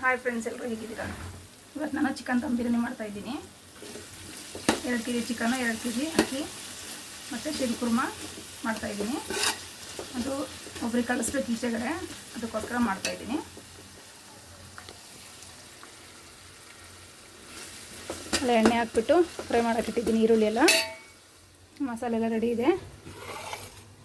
Hi friends, ಎಲ್ಲರೂ ಹೇಗಿದ್ದೀರಾ? ಇವತ್ತು ನಾನು ಚಿಕನ್ ದಮ್ ಬಿರಿಯಾನಿ ಮಾಡ್ತಾಯಿದ್ದೀನಿ. 2 kg ಚಿಕನ್ನು, 2 kg ಅಕ್ಕಿ ಮತ್ತು ಶೀರ್ ಕುರ್ಮಾ ಮಾಡ್ತಾಯಿದ್ದೀನಿ. ಅದು ಒಬ್ಬರಿಗೆ ಕಳಿಸ್ಬೇಕು ಈಚೆಗಡೆ, ಅದಕ್ಕೋಸ್ಕರ ಮಾಡ್ತಾಯಿದ್ದೀನಿ. ಅಲ್ಲ ಎಣ್ಣೆ ಹಾಕ್ಬಿಟ್ಟು ಫ್ರೈ ಮಾಡೋಕ್ಕಿಟ್ಟಿದ್ದೀನಿ. ಈರುಳ್ಳಿ ಎಲ್ಲ ಮಸಾಲೆ ಎಲ್ಲ ರೆಡಿ ಇದೆ.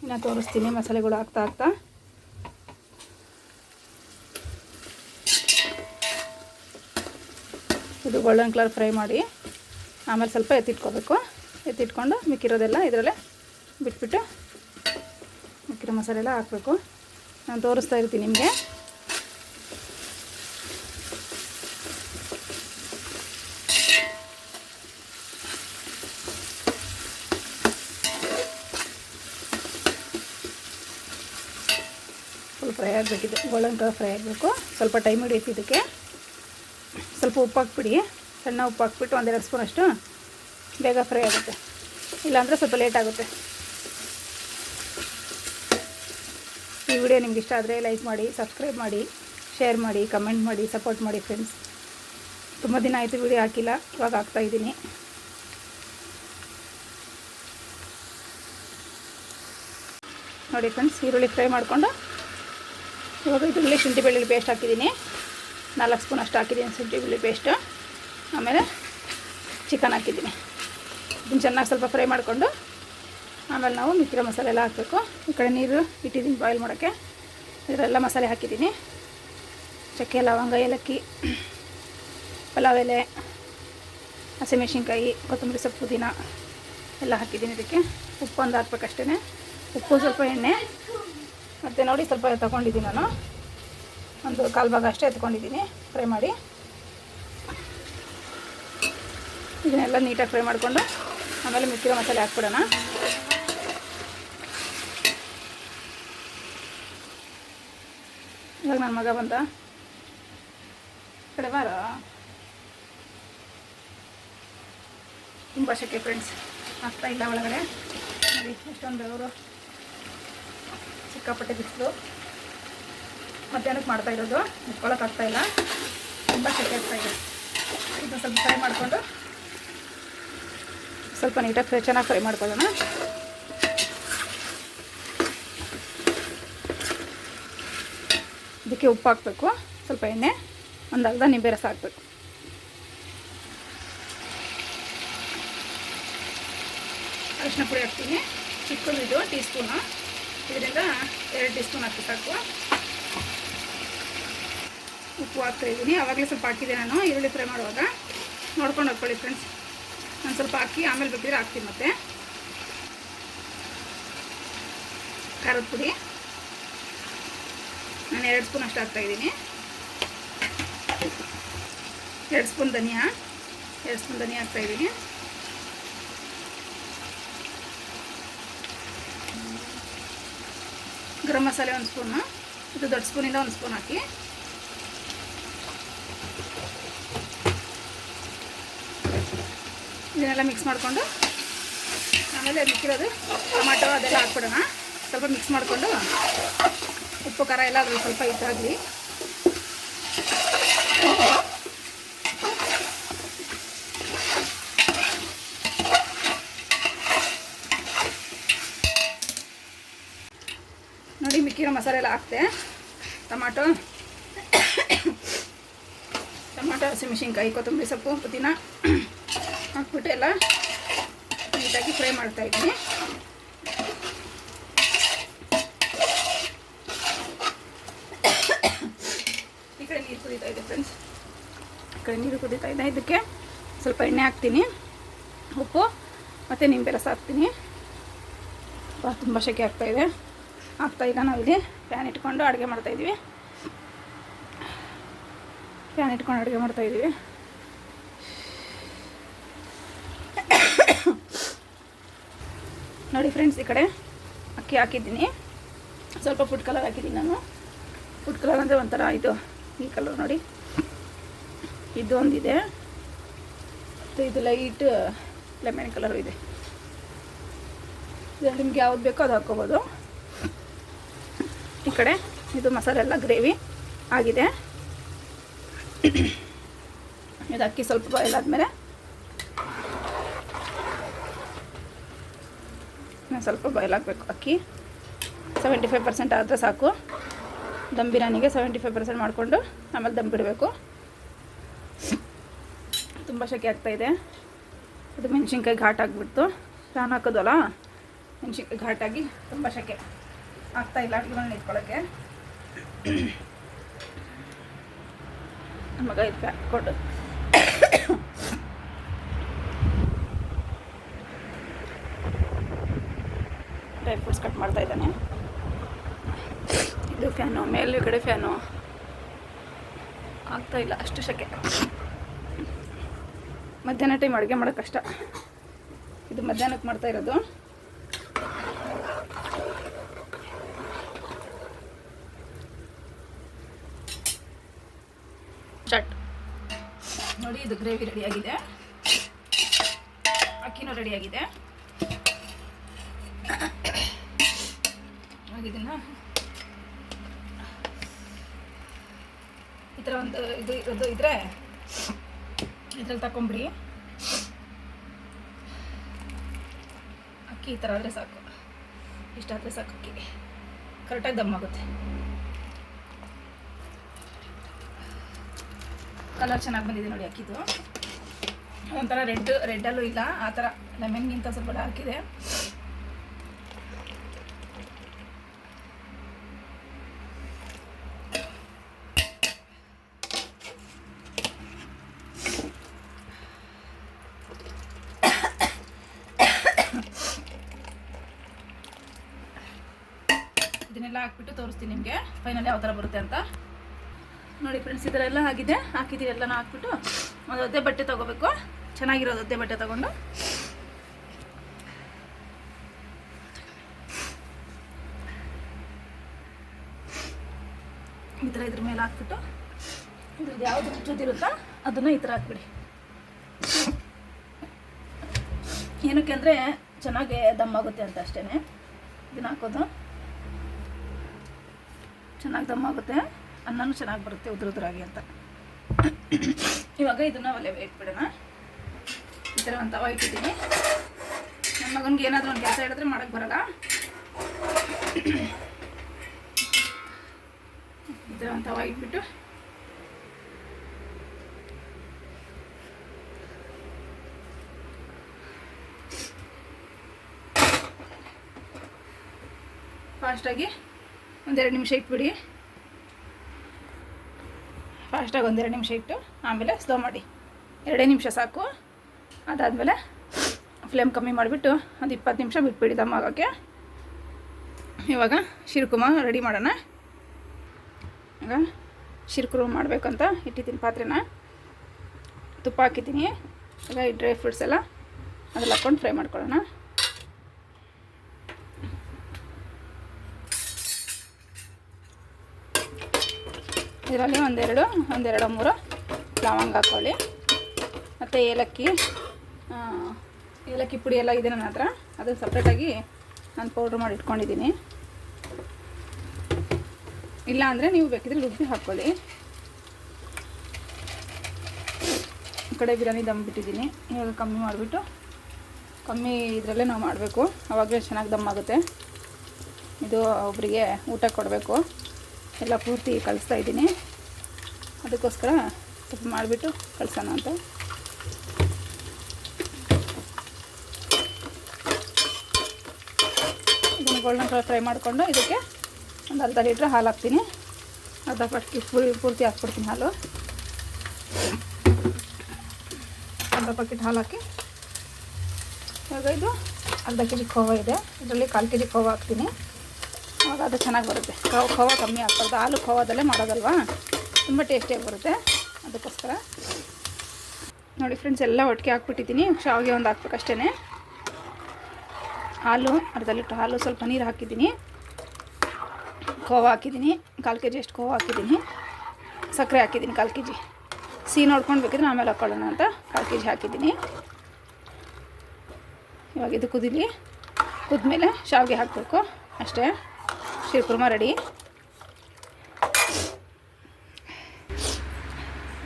ಇನ್ನು ತೋರಿಸ್ತೀನಿ ಮಸಾಲೆಗಳು ಹಾಕ್ತಾ ಇದು ಗೋಲ್ಡನ್ ಕಲರ್ ಫ್ರೈ ಮಾಡಿ ಆಮೇಲೆ ಸ್ವಲ್ಪ ಎತ್ತಿಟ್ಕೋಬೇಕು. ಎತ್ತಿಟ್ಕೊಂಡು ಮಿಕ್ಕಿರೋದೆಲ್ಲ ಇದರಲ್ಲೇ ಬಿಟ್ಬಿಟ್ಟು ಮಿಕ್ಕಿರೋ ಮಸಾಲೆ ಎಲ್ಲ ಹಾಕಬೇಕು. ನಾನು ತೋರಿಸ್ತಾ ಇರ್ತೀನಿ ನಿಮಗೆ. ಸ್ವಲ್ಪ ಫ್ರೈ ಆಗಬೇಕಿದೆ, ಗೋಲ್ಡನ್ ಕಲರ್ ಫ್ರೈ ಆಗಬೇಕು. ಸ್ವಲ್ಪ ಟೈಮ್ ಹಿಡಿಯುತ್ತೆ ಇದಕ್ಕೆ. ಸ್ವಲ್ಪ ಉಪ್ಪು ಹಾಕ್ಬಿಡಿ, ಸಣ್ಣ ಉಪ್ಪು ಹಾಕ್ಬಿಟ್ಟು 1-2 ಸ್ಪೂನ್ ಅಷ್ಟು ಬೇಗ ಫ್ರೈ ಆಗುತ್ತೆ. ಇಲ್ಲಾಂದರೆ ಸ್ವಲ್ಪ ಲೇಟ್ ಆಗುತ್ತೆ. ಈ ವಿಡಿಯೋ ನಿಮ್ಗೆ ಇಷ್ಟ ಆದರೆ ಲೈಕ್ ಮಾಡಿ, ಸಬ್ಸ್ಕ್ರೈಬ್ ಮಾಡಿ, ಶೇರ್ ಮಾಡಿ, ಕಮೆಂಟ್ ಮಾಡಿ, ಸಪೋರ್ಟ್ ಮಾಡಿ ಫ್ರೆಂಡ್ಸ್. ತುಂಬ ದಿನ ಆಯಿತು ವಿಡಿಯೋ ಹಾಕಿಲ್ಲ, ಇವಾಗ ಹಾಕ್ತಾಯಿದ್ದೀನಿ. ನೋಡಿ ಫ್ರೆಂಡ್ಸ್, ಈರುಳ್ಳಿ ಫ್ರೈ ಮಾಡಿಕೊಂಡು ಇವಾಗ ಇದರಲ್ಲಿ ಶುಂಠಿ ಬೆಳ್ಳುಳ್ಳಿ ಪೇಸ್ಟ್ ಹಾಕಿದ್ದೀನಿ. 4 ಸ್ಪೂನ್ ಅಷ್ಟು ಹಾಕಿದ್ದೀನಿ ಶುಂಠಿ ಬೆಳ್ಳುಳ್ಳಿ ಪೇಸ್ಟು. ಆಮೇಲೆ ಚಿಕನ್ ಹಾಕಿದ್ದೀನಿ. ಇದನ್ನು ಚೆನ್ನಾಗಿ ಸ್ವಲ್ಪ ಫ್ರೈ ಮಾಡಿಕೊಂಡು ಆಮೇಲೆ ನಾವು ಮಿಕ್ಕಿರೋ ಮಸಾಲೆ ಎಲ್ಲ ಹಾಕಬೇಕು. ಈ ಕಡೆ ನೀರು ಇಟ್ಟಿದ್ದೀನಿ ಬಾಯ್ಲ್ ಮಾಡೋಕ್ಕೆ. ಇದರೆಲ್ಲ ಮಸಾಲೆ ಹಾಕಿದ್ದೀನಿ. ಚಕ್ಕೆ, ಲವಂಗ, ಏಲಕ್ಕಿ, ಪಲಾವ್ ಎಲೆ, ಹಸಿಮೆಣಸಿನ್ಕಾಯಿ, ಕೊತ್ತಂಬರಿ ಸೊಪ್ಪು, ಪುದೀನ ಎಲ್ಲ ಹಾಕಿದ್ದೀನಿ. ಇದಕ್ಕೆ ಉಪ್ಪು ಒಂದು ಹಾಕ್ಬೇಕಷ್ಟೇ. ಉಪ್ಪು, ಸ್ವಲ್ಪ ಎಣ್ಣೆ ಮತ್ತು ನೋಡಿ ಸ್ವಲ್ಪ ತೊಗೊಂಡಿದ್ದೀನಿ ನಾನು. ಒಂದು 1/4 ಭಾಗ ಅಷ್ಟೇ ಎತ್ಕೊಂಡಿದ್ದೀನಿ ಫ್ರೈ ಮಾಡಿ. ಇದನ್ನೆಲ್ಲ ನೀಟಾಗಿ ಫ್ರೈ ಮಾಡಿಕೊಂಡು ಆಮೇಲೆ ಮಿಕ್ಕಿರೋ ಮಸಾಲೆ ಹಾಕ್ಬಿಡೋಣ. ಇವಾಗ ನನ್ನ ಮಗ ಬಂದ ಕಡೆ ಬಾರ. ತುಂಬ ಶೆಕೆ ಫ್ರೆಂಡ್ಸ್, ಆಗ್ತಾಯಿಲ್ಲ ಒಳಗಡೆ. ನೋಡಿ ಎಷ್ಟೊಂದು ಬೆವರು, ಸಿಕ್ಕಾಪಟ್ಟೆ ಬಿಸಿಲು. ಮಧ್ಯಾಹ್ನಕ್ಕೆ ಮಾಡ್ತಾಯಿರೋದು, ನಿಂತ್ಕೊಳ್ಳೋಕೆ ಆಗ್ತಾಯಿಲ್ಲ, ತುಂಬ ಶೆಕೆ ಆಗ್ತಾಯಿದೆ. ಇದನ್ನು ಸ್ವಲ್ಪ ಫ್ರೈ ಮಾಡಿಕೊಂಡು ಸ್ವಲ್ಪ ನೀಟಾಗಿ ಚೆನ್ನಾಗಿ ಫ್ರೈ ಮಾಡ್ಕೊಳ್ಳೋಣ. ಇದಕ್ಕೆ ಉಪ್ಪು ಹಾಕಬೇಕು, ಸ್ವಲ್ಪ ಎಣ್ಣೆ, ಒಂದು ಅರ್ಧ ನಿಂಬೆ ರಸ ಹಾಕಬೇಕು. ಅರಿಶಿನ ಪುಡಿ ಹಾಕ್ತೀನಿ, ಚಿಕ್ಕದು ಇದು ಟೀ ಸ್ಪೂನು. ಇದರಿಂದ 2 ಟೀ ಸ್ಪೂನ್ ಹಾಕಿ ಸಾಕು. ಉಪ್ಪು ಹಾಕ್ತಾಯಿದ್ದೀನಿ. ಆವಾಗಲೇ ಸ್ವಲ್ಪ ಹಾಕಿದೆ ನಾನು ಈರುಳ್ಳಿ ಫ್ರೈ ಮಾಡುವಾಗ. ನೋಡ್ಕೊಂಡು ಹಾಕ್ಕೊಳ್ಳಿ ಫ್ರೆಂಡ್ಸ್. ನಾನು ಸ್ವಲ್ಪ ಹಾಕಿ ಆಮೇಲೆ ಬೇಕಿದ್ರೆ ಹಾಕ್ತೀನಿ. ಮತ್ತೆ ಖಾರದ ಪುಡಿ ನಾನು 2 ಸ್ಪೂನ್ ಅಷ್ಟು ಹಾಕ್ತಾಯಿದ್ದೀನಿ. 2 ಸ್ಪೂನ್ ಧನಿಯಾ ಹಾಕ್ತಾಯಿದ್ದೀನಿ. ಗರಂ ಮಸಾಲೆ 1 ಸ್ಪೂನು, ಇದು ದೊಡ್ಡ ಸ್ಪೂನಿಂದ 1 ಸ್ಪೂನ್ ಹಾಕಿ. ಇದನ್ನೆಲ್ಲ ಮಿಕ್ಸ್ ಮಾಡಿಕೊಂಡು ಆಮೇಲೆ ಮಿಕ್ಕಿರೋದು ಟೊಮಾಟೊ ಅದೆಲ್ಲ ಹಾಕ್ಬಿಡೋಣ. ಸ್ವಲ್ಪ ಮಿಕ್ಸ್ ಮಾಡಿಕೊಂಡು ಉಪ್ಪು ಖಾರ ಎಲ್ಲ ಅದ್ರಲ್ಲಿ ಸ್ವಲ್ಪ ಇದಾಗಲಿ. ನೋಡಿ ಮಿಕ್ಕಿರೋ ಮಸಾಲೆ ಎಲ್ಲ ಹಾಕ್ತೆ. ಟೊಮಾಟೊ, ಹಸಿಮೆಣಸಿನ್ಕಾಯಿ, ಕೊತ್ತಂಬರಿ ಸೊಪ್ಪು, ಪುದೀನ ಹಾಕ್ಬಿಟ್ಟು ಎಲ್ಲ ನೀಟಾಗಿ ಫ್ರೈ ಮಾಡ್ತಾಯಿದ್ದೀನಿ. ಈ ಕಡೆ ನೀರು ಕುದೀತಾ ಇದೆ ಫ್ರೆಂಡ್ಸ್. ಈ ಕಡೆ ನೀರು ಕುದೀತಾ ಇದೆ. ಇದಕ್ಕೆ ಸ್ವಲ್ಪ ಎಣ್ಣೆ ಹಾಕ್ತೀನಿ, ಉಪ್ಪು ಮತ್ತು ನಿಂಬೆ ರಸ ಹಾಕ್ತೀನಿ. ತುಂಬ ಶೆಕೆ ಆಗ್ತಾಯಿದೆ. ಈಗ ನಾವಿಲ್ಲಿ ಪ್ಯಾನ್ ಇಟ್ಕೊಂಡು ಅಡುಗೆ ಮಾಡ್ತಾಯಿದ್ದೀವಿ. ನೋಡಿ ಫ್ರೆಂಡ್ಸ್, ಈ ಕಡೆ ಅಕ್ಕಿ ಹಾಕಿದ್ದೀನಿ. ಸ್ವಲ್ಪ ಫುಡ್ ಕಲರ್ ಹಾಕಿದ್ದೀನಿ ನಾನು. ಫುಡ್ ಕಲರ್ ಅಂದರೆ ಒಂಥರ ಇದು ಈ ಕಲರ್ ನೋಡಿ, ಇದು ಒಂದಿದೆ. ಮತ್ತು ಇದು ಲೈಟ್ ಲೆಮನ್ ಕಲರು ಇದೆ. ಇದರಲ್ಲಿ ನಿಮ್ಗೆ ಯಾವ್ದು ಬೇಕೋ ಅದು ಹಾಕ್ಕೋಬೋದು. ಈ ಕಡೆ ಇದು ಮಸಾಲೆ ಎಲ್ಲ ಗ್ರೇವಿ ಆಗಿದೆ. ಇದು ಅಕ್ಕಿ ಸ್ವಲ್ಪ ಬಾಯ್ಲ್ ಆದಮೇಲೆ ಸ್ವಲ್ಪ ಬಾಯ್ಲ್ ಆಗಬೇಕು. ಅಕ್ಕಿ 75% ಆದರೆ ಸಾಕು. ದಮ್ ಬಿರಿಯಾನಿಗೆ 75% ಮಾಡಿಕೊಂಡು ಆಮೇಲೆ ದಮ್ ಬಿಡಬೇಕು. ತುಂಬ ಶೆಕೆ ಆಗ್ತಾಯಿದೆ. ಅದು ಮೆಣಸಿನ್ಕಾಯಿ ಘಾಟ್ ಆಗಿಬಿಡ್ತು. ಫ್ಯಾನ್ ಹಾಕೋದಲ್ಲ, ಮೆಣಸಿನ್ಕಾಯಿ ಘಾಟಾಗಿ ತುಂಬ ಶೆಕೆ ಆಗ್ತಾಯಿಲ್ಲ ಅಡುಗೆಗಳನ್ನ ಇಟ್ಕೊಳ್ಳೋಕ್ಕೆ. ಮಗ ಇದು ಪ್ಯಾಕ್ ಕೊಡು. ಡ್ರೈ ಫ್ರೂಟ್ಸ್ ಕಟ್ ಮಾಡ್ತಾ ಇದ್ದಾನೆ. ಇದು ಫ್ಯಾನು, ಮೇಲ್ಗಡೆ ಫ್ಯಾನು ಆಗ್ತಾಯಿಲ್ಲ, ಅಷ್ಟು ಶೆಕೆ. ಮಧ್ಯಾಹ್ನ ಟೈಮ್ ಅಡುಗೆ ಮಾಡೋಕ್ಕೆ ಕಷ್ಟ. ಇದು ಮಧ್ಯಾಹ್ನಕ್ಕೆ ಮಾಡ್ತಾ ಇರೋದು. ಸ್ಟಾರ್ಟ್ ನೋಡಿ. ಇದು ಗ್ರೇವಿ ರೆಡಿಯಾಗಿದೆ, ಅಕ್ಕಿನೂ ರೆಡಿಯಾಗಿದೆ. ಇದನ್ನು ಈ ಥರ ಒಂದು ಇದು ಇದ್ರೆ ಇದ್ರಲ್ಲಿ ತಗೊಂಬಿಡಿ. ಅಕ್ಕಿ ಈ ಥರ ಆದರೆ ಸಾಕು, ಇಷ್ಟಾದರೆ ಸಾಕು. ಅಕ್ಕಿ ಕರೆಕ್ಟಾಗಿ ದಮ್ ಆಗುತ್ತೆ. ಕಲರ್ ಚೆನ್ನಾಗಿ ಬಂದಿದೆ ನೋಡಿ ಅಕ್ಕಿದು. ಒಂಥರ ರೆಡ್ಡಲ್ಲೂ ಇಲ್ಲ, ಆ ಥರ ಲೆಮನ್ಗಿಂತ ಸ್ವಲ್ಪ ಡಾರ್ಕ್ ಇದೆ. ಇದನ್ನೆಲ್ಲ ಹಾಕ್ಬಿಟ್ಟು ತೋರಿಸ್ತೀನಿ ನಿಮಗೆ ಫೈನಲ್ ಯಾವ ಥರ ಬರುತ್ತೆ ಅಂತ. ನೋಡಿ ಫ್ರೆಂಡ್ಸ್, ಈ ಥರ ಎಲ್ಲ ಆಗಿದೆ. ಹಾಕಿದ್ದೀವಿ ಎಲ್ಲನೂ ಹಾಕ್ಬಿಟ್ಟು ಒಂದು ಒದ್ದೆ ಬಟ್ಟೆ ತೊಗೋಬೇಕು. ಚೆನ್ನಾಗಿರೋದು ಒದ್ದೆ ಬಟ್ಟೆ ತೊಗೊಂಡು ಈ ಥರ ಇದ್ರ ಮೇಲೆ ಹಾಕ್ಬಿಟ್ಟು ಇದ್ರದ್ದು ಯಾವುದು ಜೊತಿರುತ್ತೋ ಅದನ್ನು ಈ ಥರ ಹಾಕ್ಬಿಡಿ. ಏನಕ್ಕೆ ಅಂದರೆ ಚೆನ್ನಾಗಿ ದಮ್ ಆಗುತ್ತೆ ಅಂತ ಅಷ್ಟೇ. ಇದನ್ನು ಹಾಕೋದು ಚೆನ್ನಾಗಿ ದಮ್ ಆಗುತ್ತೆ, ಅನ್ನನೂ ಚೆನ್ನಾಗಿ ಬರುತ್ತೆ ಉದುರುದ್ರಾಗಿ ಅಂತ. ಇವಾಗ ಇದನ್ನು ಒಲೆ ಇಟ್ಬಿಡೋಣ. ಈ ಥರ ಒಂದು ತವ ಇಟ್ಟಿದ್ದೀನಿ. ನನ್ನ ಮಗನಿಗೆ ಏನಾದರೂ ಒಂದು ಕೆಲಸ ಹೇಳಿದ್ರೆ ಮಾಡೋಕ್ಕೆ ಬರೋಲ್ಲ. ಈ ಥರ ಒಂದು ತವ ಇಟ್ಬಿಟ್ಟು ಫಾಸ್ಟಾಗಿ ಒಂದೆರಡು ನಿಮಿಷ ಇಟ್ಬಿಡಿ. ಫಾಸ್ಟಾಗಿ ಒಂದೆರಡು ನಿಮಿಷ ಇಟ್ಟು ಆಮೇಲೆ ಸ್ಲೋ ಮಾಡಿ. 2 ನಿಮಿಷ ಸಾಕು. ಅದಾದಮೇಲೆ ಫ್ಲೇಮ್ ಕಮ್ಮಿ ಮಾಡಿಬಿಟ್ಟು ಒಂದು 20 ನಿಮಿಷ ಬಿಟ್ಬಿಡಿ ದಮ್ ಆಗೋಕ್ಕೆ. ಇವಾಗ ಶಿರ್ಕುರ್ಮ ರೆಡಿ ಮಾಡೋಣ. ಈಗ ಶಿರ್ಕುರ್ಮ ಮಾಡಬೇಕಂತ ಇಟ್ಟಿದ್ದೀನಿ ಪಾತ್ರೆನ. ತುಪ್ಪ ಹಾಕಿದ್ದೀನಿ. ಈಗ ಈ ಡ್ರೈ ಫ್ರೂಟ್ಸ್ ಎಲ್ಲ ಅದ್ರಲ್ಲಿ ಹಾಕ್ಕೊಂಡು ಫ್ರೈ ಮಾಡ್ಕೊಳ್ಳೋಣ. ಇದರಲ್ಲಿ ಒಂದೆರಡು 3 ಲವಂಗ ಹಾಕ್ಕೊಳ್ಳಿ. ಮತ್ತು ಏಲಕ್ಕಿ ಪುಡಿ ಎಲ್ಲ ಇದೆ ನನ್ನ ಹತ್ರ. ಅದು ಸಪ್ರೇಟಾಗಿ ನಾನು ಪೌಡ್ರ್ ಮಾಡಿ ಇಟ್ಕೊಂಡಿದ್ದೀನಿ. ಇಲ್ಲ ಅಂದರೆ ನೀವು ಬೇಕಿದ್ರೆ ರುಬ್ಬಿ ಹಾಕ್ಕೊಳ್ಳಿ. ಈ ಕಡೆ ಬಿರಿಯಾನಿ ದಮ್ ಬಿಟ್ಟಿದ್ದೀನಿ. ಇವಾಗ ಕಮ್ಮಿ ಮಾಡಿಬಿಟ್ಟು ಕಮ್ಮಿ ಇದರಲ್ಲೇ ನಾವು ಮಾಡಬೇಕು, ಆವಾಗಲೇ ಚೆನ್ನಾಗಿ ದಮ್ ಆಗುತ್ತೆ. ಇದು ಒಬ್ಬರಿಗೆ ಊಟ ಕೊಡಬೇಕು, ಎಲ್ಲ ಪೂರ್ತಿ ಕಲಿಸ್ತಾ ಇದ್ದೀನಿ. ಅದಕ್ಕೋಸ್ಕರ ಸ್ವಲ್ಪ ಮಾಡಿಬಿಟ್ಟು ಕಲಿಸೋಣ ಅಂತ. ಇದನ್ನು ಗೋಲ್ಡನ್ ಕಲರ್ ಫ್ರೈ ಮಾಡಿಕೊಂಡು ಇದಕ್ಕೆ ಒಂದು ಅರ್ಧ ಲೀಟ್ರ್ ಹಾಲು ಹಾಕ್ತೀನಿ. ಅರ್ಧ ಪಟ್ಟಿ ಪೂರ್ತಿ ಹಾಕ್ಬಿಡ್ತೀನಿ ಹಾಲು. ಅರ್ಧ ಪ್ಯಾಕೆಟ್ ಹಾಲು ಹಾಕಿ ಇವಾಗ ಇದು ಅರ್ಧ ಕೆ ಜಿ ಖೋವಾ ಇದೆ. ಇದರಲ್ಲಿ 1/4 kg ಖೋವಾ ಹಾಕ್ತೀನಿ. ಆವಾಗ ಅದು ಚೆನ್ನಾಗಿ ಬರುತ್ತೆ. ಖೋವಾ ಕಮ್ಮಿ ಹಾಕ್ಬಾರ್ದು, ಹಾಲು ಖೋವಾದಲ್ಲೇ ಮಾಡೋದಲ್ವಾ, ತುಂಬ ಟೇಸ್ಟಿಯಾಗಿ ಬರುತ್ತೆ. ಅದಕ್ಕೋಸ್ಕರ ನೋಡಿ ಫ್ರೆಂಡ್ಸ್, ಎಲ್ಲ ಒಟ್ಟಿಗೆ ಹಾಕ್ಬಿಟ್ಟಿದ್ದೀನಿ. ಶಾವಿಗೆ ಒಂದು ಹಾಕ್ಬೇಕಷ್ಟೇ. ಹಾಲು ಅರ್ಧ ಲೀಟ್ರ್ ಹಾಲು, ಸ್ವಲ್ಪ ನೀರು ಹಾಕಿದ್ದೀನಿ. ಖೋವಾ ಹಾಕಿದ್ದೀನಿ, 1/4 kg ಅಷ್ಟು ಖೋವಾ ಹಾಕಿದ್ದೀನಿ. ಸಕ್ಕರೆ ಹಾಕಿದ್ದೀನಿ 1/4 kg. ಸಿಹಿ ನೋಡ್ಕೊಂಡು ಬೇಕಿದ್ರೆ ಆಮೇಲೆ ಹಾಕ್ಕೊಳ್ಳೋಣ ಅಂತ 1/4 kg ಹಾಕಿದ್ದೀನಿ. ಇವಾಗ ಇದು ಕುದ್ಮೇಲೆ ಶಾವಿಗೆ ಹಾಕಬೇಕು ಅಷ್ಟೇ. ಶಿರ್ಕುರ್ಮ ರೆಡಿ.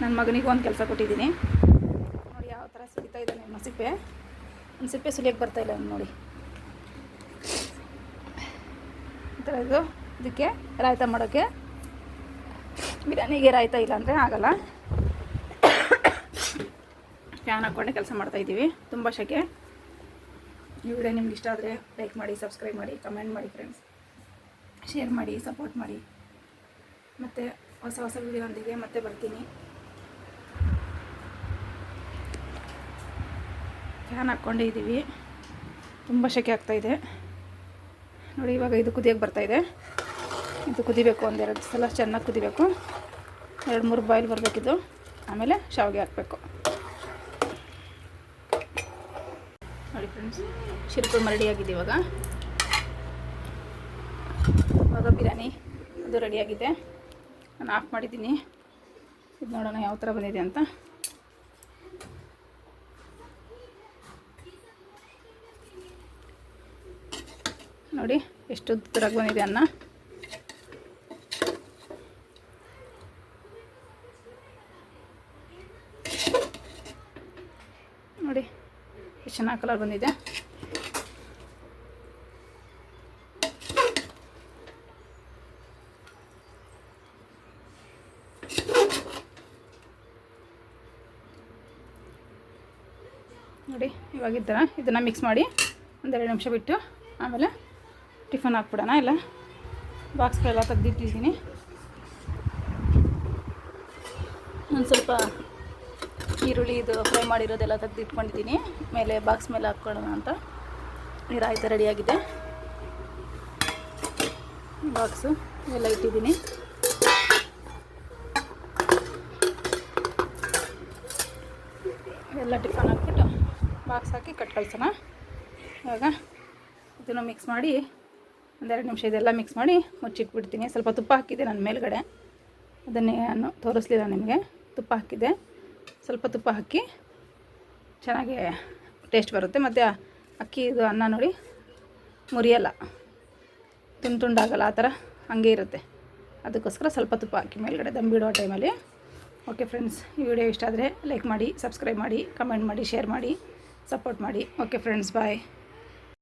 ನನ್ನ ಮಗನಿಗೂ ಒಂದು ಕೆಲಸ ಕೊಟ್ಟಿದ್ದೀನಿ ನೋಡಿ, ಯಾವ ಥರ ಸುಲಿತಾ ಇದ್ದಾನೆ ಒಂದು ಸಿಪ್ಪೆ ಸುಲಿಯೋಕ್ಕೆ ಬರ್ತಾಯಿಲ್ಲ ನೋಡಿ. ಈ ಥರ ಇದಕ್ಕೆ ರಾಯ್ತ ಮಾಡೋಕ್ಕೆ, ಬಿರಿಯಾನಿಗೆ ರಾಯ್ತ ಇಲ್ಲ ಅಂದರೆ ಆಗಲ್ಲ. ಫ್ಯಾನ್ ಹಾಕ್ಕೊಂಡೆ ಕೆಲಸ ಮಾಡ್ತಾಯಿದ್ದೀವಿ, ತುಂಬ ಶೆಕೆ. ಈ ವಿಡಿಯೋ ನಿಮ್ಗೆ ಇಷ್ಟ ಆದರೆ ಲೈಕ್ ಮಾಡಿ, ಸಬ್ಸ್ಕ್ರೈಬ್ ಮಾಡಿ, ಕಮೆಂಟ್ ಮಾಡಿ ಫ್ರೆಂಡ್ಸ್, ಶೇರ್ ಮಾಡಿ, ಸಪೋರ್ಟ್ ಮಾಡಿ. ಮತ್ತು ಹೊಸ ವಿಡಿಯೋದೊಂದಿಗೆ ಮತ್ತೆ ಬರ್ತೀನಿ. ಫ್ಯಾನ್ ಹಾಕ್ಕೊಂಡೇ ಇದ್ದೀವಿ, ತುಂಬ ಶೆಕೆ ಆಗ್ತಾಯಿದೆ ನೋಡಿ. ಇವಾಗ ಇದು ಕುದಿಯೋಕ್ಕೆ ಬರ್ತಾಯಿದೆ. ಇದು ಕುದಿಬೇಕು, ಒಂದೆರಡು ಸಲ ಚೆನ್ನಾಗಿ ಕುದಿಬೇಕು, 2-3 ಬಾಯ್ಲ್ ಬರಬೇಕಿದ್ದು. ಆಮೇಲೆ ಶಾವಿಗೆ ಹಾಕಬೇಕು ನೋಡಿ ಫ್ರೆಂಡ್ಸ್. ಶಿರಕುರ್ಮ ರೆಡಿಯಾಗಿದೆ. ಇವಾಗ ಬಿರಿಯಾನಿ ಅದು ರೆಡಿಯಾಗಿದೆ. ನಾನು ಆಫ್ ಮಾಡಿದ್ದೀನಿ. ಇದು ನೋಡೋಣ ಯಾವ ಥರ ಬಂದಿದೆ ಅಂತ. ನೋಡಿ ಎಷ್ಟು ಉದ್ದರಾಗಿ ಬಂದಿದೆ ಅನ್ನ. ನೋಡಿ ಎಷ್ಟು ಚೆನ್ನಾಗಿ ಕಲರ್ ಬಂದಿದೆ. ನೋಡಿ ಇವಾಗ ಇದನ್ನು ಮಿಕ್ಸ್ ಮಾಡಿ 1-2 ನಿಮಿಷ ಬಿಟ್ಟು ಆಮೇಲೆ ಟಿಫನ್ ಹಾಕ್ಬಿಡೋಣ. ಎಲ್ಲ ಬಾಕ್ಸ್ಗಳೆಲ್ಲ ತೆಗೆದಿಟ್ಟಿದ್ದೀನಿ. ಒಂದು ಸ್ವಲ್ಪ ಈರುಳ್ಳಿ ಇದು ಫ್ರೈ ಮಾಡಿರೋದೆಲ್ಲ ತೆಗೆದಿಟ್ಕೊಂಡಿದ್ದೀನಿ. ಮೇಲೆ ಬಾಕ್ಸ್ ಮೇಲೆ ಹಾಕ್ಕೊಳ್ಳೋಣ ಅಂತ. ಈ ರಾಯ್ತ ರೆಡಿಯಾಗಿದೆ. ಬಾಕ್ಸು ಎಲ್ಲ ಇಟ್ಟಿದ್ದೀನಿ. ಎಲ್ಲ ಟಿಫನ್ ಹಾಕ್ಬಿಟ್ಟು ಬಾಕ್ಸ್ ಹಾಕಿ ಕಳ್ಸೋಣ. ಇವಾಗ ಇದನ್ನು ಮಿಕ್ಸ್ ಮಾಡಿ 1-2 ನಿಮಿಷ ಇದೆಲ್ಲ ಮಿಕ್ಸ್ ಮಾಡಿ ಮುಚ್ಚಿಟ್ಬಿಡ್ತೀನಿ. ಸ್ವಲ್ಪ ತುಪ್ಪ ಹಾಕಿದ್ದೆ ನನ್ನ ಮೇಲ್ಗಡೆ, ಅದನ್ನೇ ನಾನು ತೋರಿಸ್ಲಿಲ್ಲ ನಿಮಗೆ. ತುಪ್ಪ ಹಾಕಿದ್ದೆ, ಸ್ವಲ್ಪ ತುಪ್ಪ ಹಾಕಿ ಚೆನ್ನಾಗಿ ಟೇಸ್ಟ್ ಬರುತ್ತೆ. ಮತ್ತು ಅಕ್ಕಿದು ಅನ್ನ ನೋಡಿ ಮುರಿಯಲ್ಲ, ತುಂಡಾಗಲ್ಲ, ಆ ಥರ ಹಂಗೆ ಇರುತ್ತೆ. ಅದಕ್ಕೋಸ್ಕರ ಸ್ವಲ್ಪ ತುಪ್ಪ ಹಾಕಿ ಮೇಲ್ಗಡೆ ದಮ್ ಬಿಡೋ ಟೈಮಲ್ಲಿ. ಓಕೆ ಫ್ರೆಂಡ್ಸ್, ಈ ವಿಡಿಯೋ ಇಷ್ಟ ಆದರೆ ಲೈಕ್ ಮಾಡಿ, ಸಬ್ಸ್ಕ್ರೈಬ್ ಮಾಡಿ, ಕಮೆಂಟ್ ಮಾಡಿ, ಶೇರ್ ಮಾಡಿ, ಸಪೋರ್ಟ್ ಮಾಡಿ. ಓಕೆ ಫ್ರೆಂಡ್ಸ್, ಬಾಯ್.